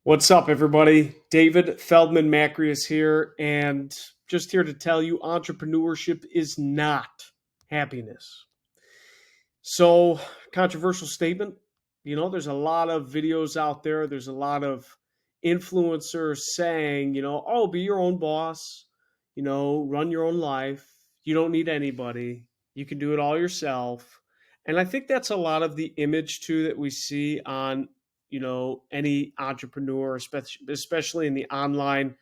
What's up, everybody? David Feldman-Makrias here, and just here to tell you entrepreneurship is not happiness. So, controversial statement. There's a lot of videos out there, there's a lot of influencers saying, oh, be your own boss, run your own life. You don't need anybody. You can do it all yourself. And I think that's a lot of the image too that we see on any entrepreneur, especially in the online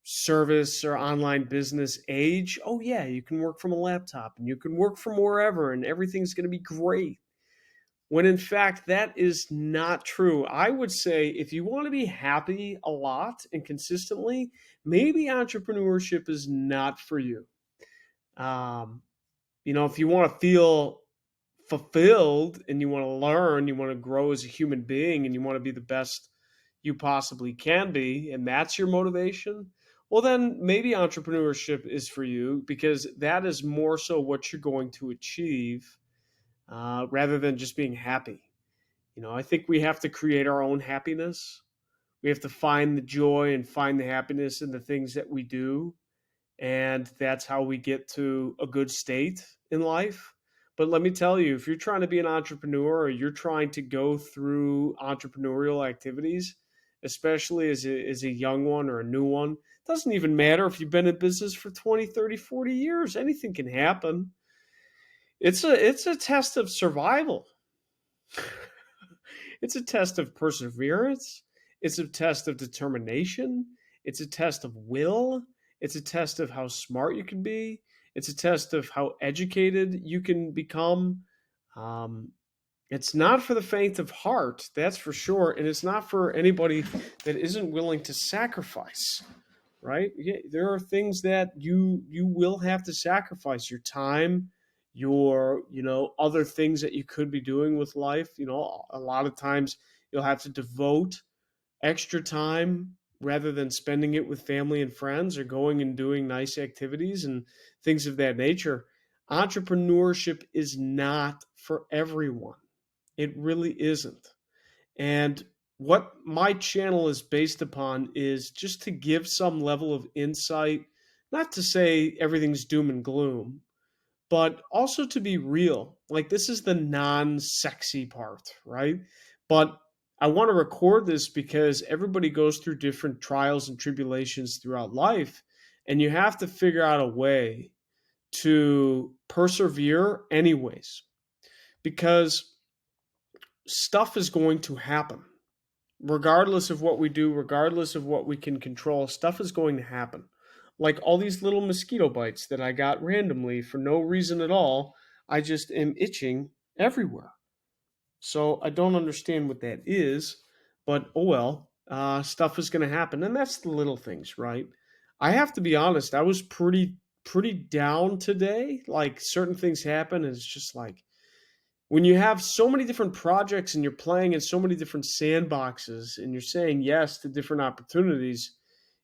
service or online business age. Oh yeah, you can work from a laptop and you can work from wherever and everything's going to be great, when in fact that is not true. I would say if you want to be happy a lot and consistently, maybe entrepreneurship is not for you. um, if you want to feel fulfilled and you want to learn, you want to grow as a human being, and you want to be the best you possibly can be, and that's your motivation, well, then maybe entrepreneurship is for you, because that is more so what you're going to achieve, rather than just being happy. I think we have to create our own happiness. We have to find the joy and find the happiness in the things that we do, and that's how we get to a good state in life. But let me tell you, if you're trying to be an entrepreneur or you're trying to go through entrepreneurial activities, especially as a young one or a new one, it doesn't even matter if you've been in business for 20, 30, 40 years. Anything can happen. It's a test of survival. It's a test of perseverance. It's a test of determination. It's a test of will. It's a test of how smart you can be. It's a test of how educated you can become. Um, it's not for the faint of heart, that's for sure. And it's not for anybody that isn't willing to sacrifice, right? Yeah, there are things that you will have to sacrifice: your time, your other things that you could be doing with life. A lot of times you'll have to devote extra time rather than spending it with family and friends or going and doing nice activities and things of that nature. Entrepreneurship is not for everyone. It really isn't. And what my channel is based upon is just to give some level of insight, not to say everything's doom and gloom, but also to be real. Like, this is the non sexy part, right? But I want to record this because everybody goes through different trials and tribulations throughout life. And you have to figure out a way to persevere, anyways, because stuff is going to happen regardless of what we do, regardless of what we can control. Stuff is going to happen. Like all these little mosquito bites that I got randomly for no reason at all. I just am itching everywhere. So I don't understand what that is, but oh well. Stuff is going to happen, and that's the little things, right? I have to be honest. I was pretty down today. Like, certain things happen, and it's just like, when you have so many different projects and you're playing in so many different sandboxes and you're saying yes to different opportunities,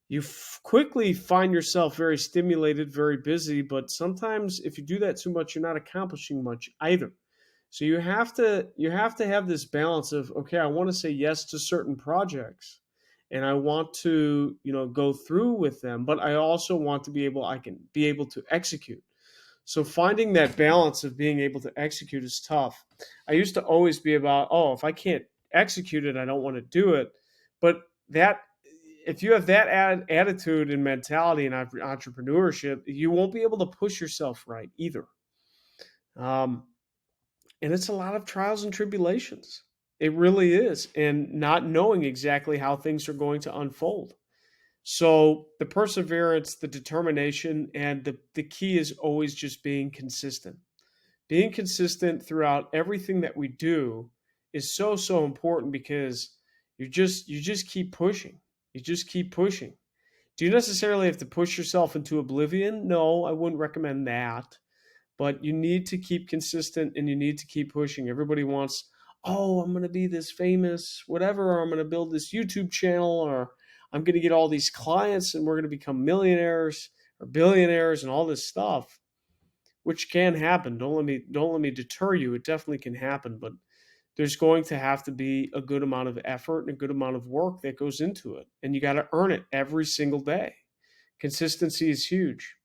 you quickly find yourself very stimulated, very busy. But sometimes if you do that too much, you're not accomplishing much either. So you have to have this balance of, okay, I want to say yes to certain projects and I want to, go through with them, but I also want to I can be able to execute. So finding that balance of being able to execute is tough. I used to always be about, oh, if I can't execute it, I don't want to do it. But that if you have that attitude and mentality in entrepreneurship, you won't be able to push yourself right either. Um, and it's a lot of trials and tribulations. It really is, and not knowing exactly how things are going to unfold. So the perseverance, the determination, and the key is always just being consistent. Being consistent throughout everything that we do is so important, because you just keep pushing. You just keep pushing. Do you necessarily have to push yourself into oblivion? No, I wouldn't recommend that. But you need to keep consistent and you need to keep pushing. Everybody wants, oh, I'm going to be this famous, whatever, or I'm going to build this YouTube channel, or I'm going to get all these clients and we're going to become millionaires or billionaires and all this stuff, which can happen. Don't let me deter you. It definitely can happen, but there's going to have to be a good amount of effort and a good amount of work that goes into it. And you got to earn it every single day. Consistency is huge.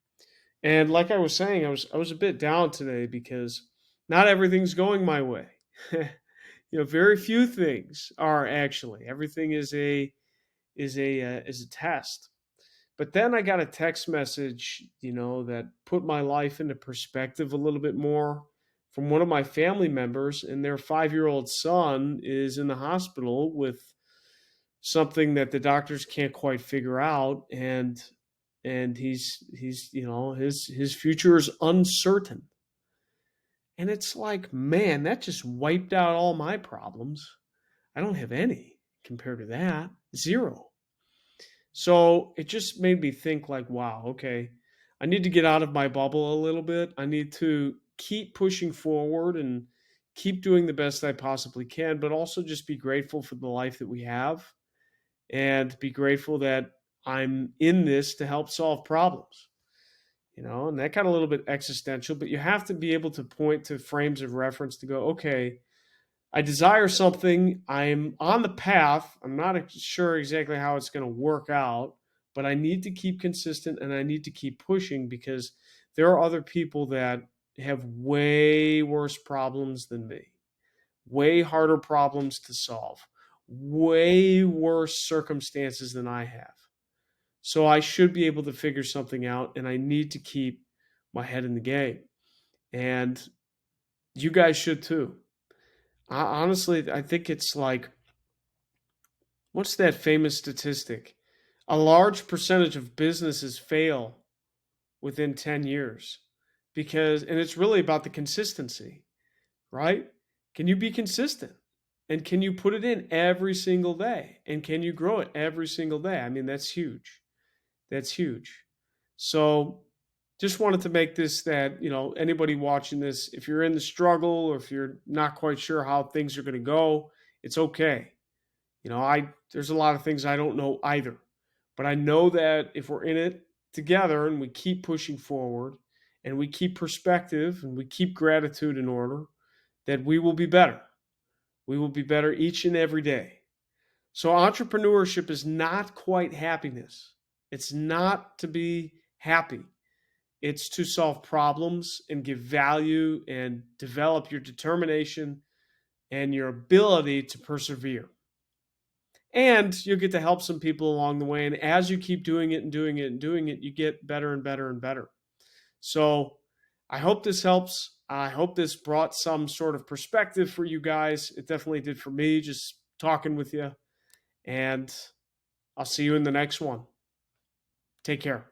And like I was saying, I was a bit down today because not everything's going my way. Very few things are actually. Everything is a test. But then I got a text message, that put my life into perspective a little bit more from one of my family members, and their 5-year-old son is in the hospital with something that the doctors can't quite figure out, and he's his future is uncertain. And it's like, man, that just wiped out all my problems. I don't have any compared to that. Zero. So it just made me think like, wow, okay, I need to get out of my bubble a little bit. I need to keep pushing forward and keep doing the best I possibly can, but also just be grateful for the life that we have and be grateful that I'm in this to help solve problems. And that got a little bit existential, but you have to be able to point to frames of reference to go, okay, I desire something. I'm on the path. I'm not sure exactly how it's going to work out, but I need to keep consistent and I need to keep pushing because there are other people that have way worse problems than me, way harder problems to solve, way worse circumstances than I have. So I should be able to figure something out and I need to keep my head in the game. And you guys should too. Honestly, I think it's like, what's that famous statistic? A large percentage of businesses fail within 10 years and it's really about the consistency, right? Can you be consistent? And can you put it in every single day? And can you grow it every single day? I mean, that's huge. That's huge. So just wanted to make this that, anybody watching this, if you're in the struggle or if you're not quite sure how things are going to go, it's okay. There's a lot of things I don't know either, but I know that if we're in it together and we keep pushing forward and we keep perspective and we keep gratitude in order, that we will be better. We will be better each and every day. So entrepreneurship is not quite happiness. It's not to be happy. It's to solve problems and give value and develop your determination and your ability to persevere. And you'll get to help some people along the way. And as you keep doing it and doing it and doing it, you get better and better and better. So I hope this helps. I hope this brought some sort of perspective for you guys. It definitely did for me, just talking with you. And I'll see you in the next one. Take care.